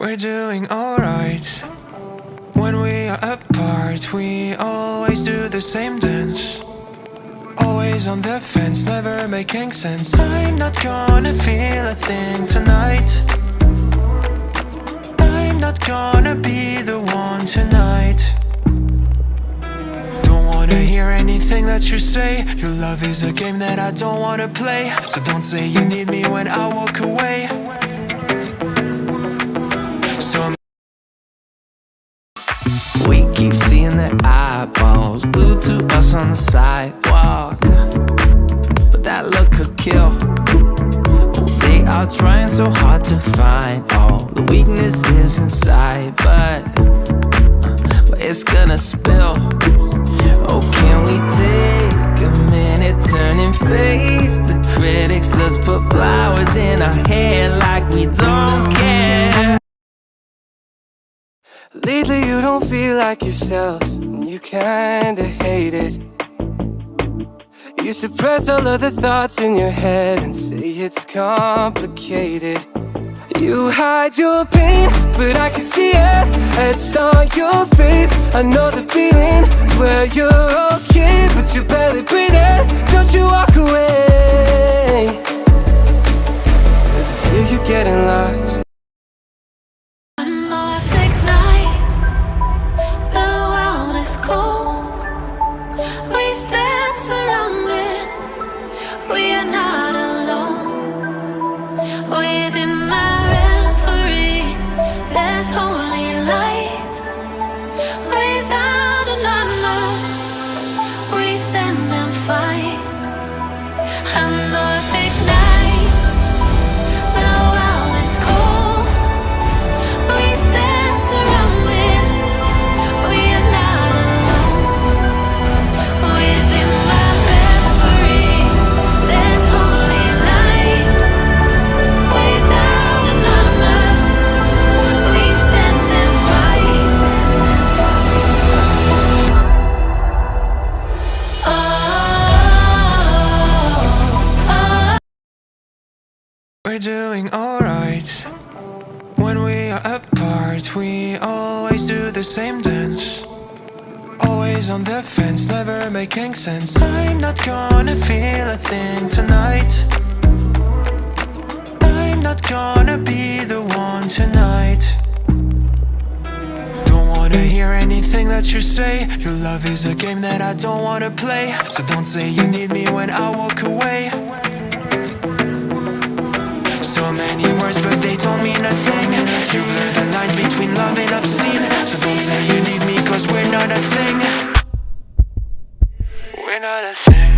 We're doing alright. When we are apart, we always do the same dance. Always on the fence, never making sense. I'm not gonna feel a thing tonight. I'm not gonna be the one tonight. Don't wanna hear anything that you say. Your love is a game that I don't wanna play. So don't say you need me when I walk away. We keep seeing their eyeballs glued to us on the sidewalk, but that look could kill. They are trying so hard to find all the weaknesses inside, but it's gonna spill. Oh, can we take a minute, turn and face the critics? Let's put flowers in our hair like we don't care. Lately you don't feel like yourself, and you kinda hate it. You suppress all of the thoughts in your head and say it's complicated. You hide your pain, but I can see it etched on your face. I know the feeling, swear you're okay, but you're barely breathing. Don't you walk away, 'cause I feel you getting lost. We stand surrounded, we are not alone. Within my reverie, there's holy light. Without a number, we stand and fight. And though it ignite, the world is cold. We stand surrounded, we are not alone. Within my reverie, there's holy light. Without a number, we stand and fight. We're doing alright. When we are apart, we always do the same dance. Always on the fence, never making sense. I'm not gonna feel a thing tonight. I'm not gonna be the one tonight. Don't wanna hear anything that you say. Your love is a game that I don't wanna play. So don't say you need me when I walk away. So many words, but they don't mean a thing. You blur the lines between love and obscene. So don't say you need me, 'cause we're not a thing. We're not a thing.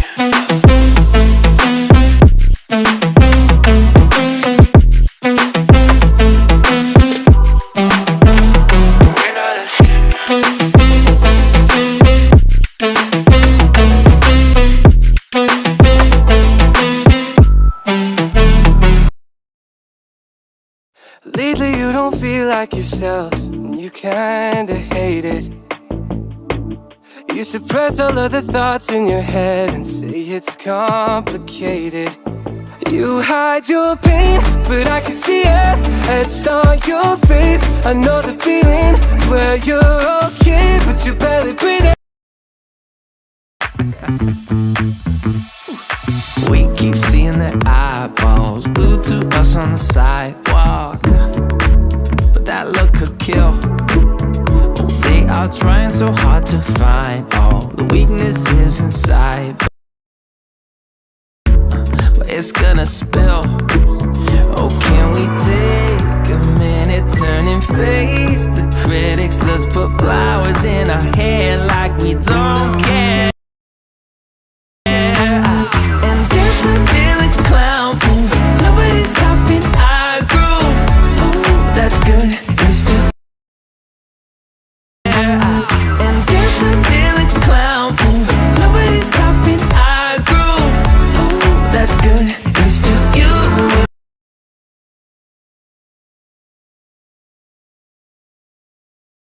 We're not a thing. Lately you don't feel like yourself, and you kinda hate it. You suppress all of the thoughts in your head and say it's complicated. You hide your pain, but I can see it etched on your face. I know the feeling, swear you're okay, but you're barely breathing. We keep seeing their eyeballs glued to us on the sidewalk, but that look could kill. They are trying so hard to find all the weaknesses inside, but it's gonna spill. Oh, can we take a minute, turn and face the critics? Let's put flowers in our hair like we don't care.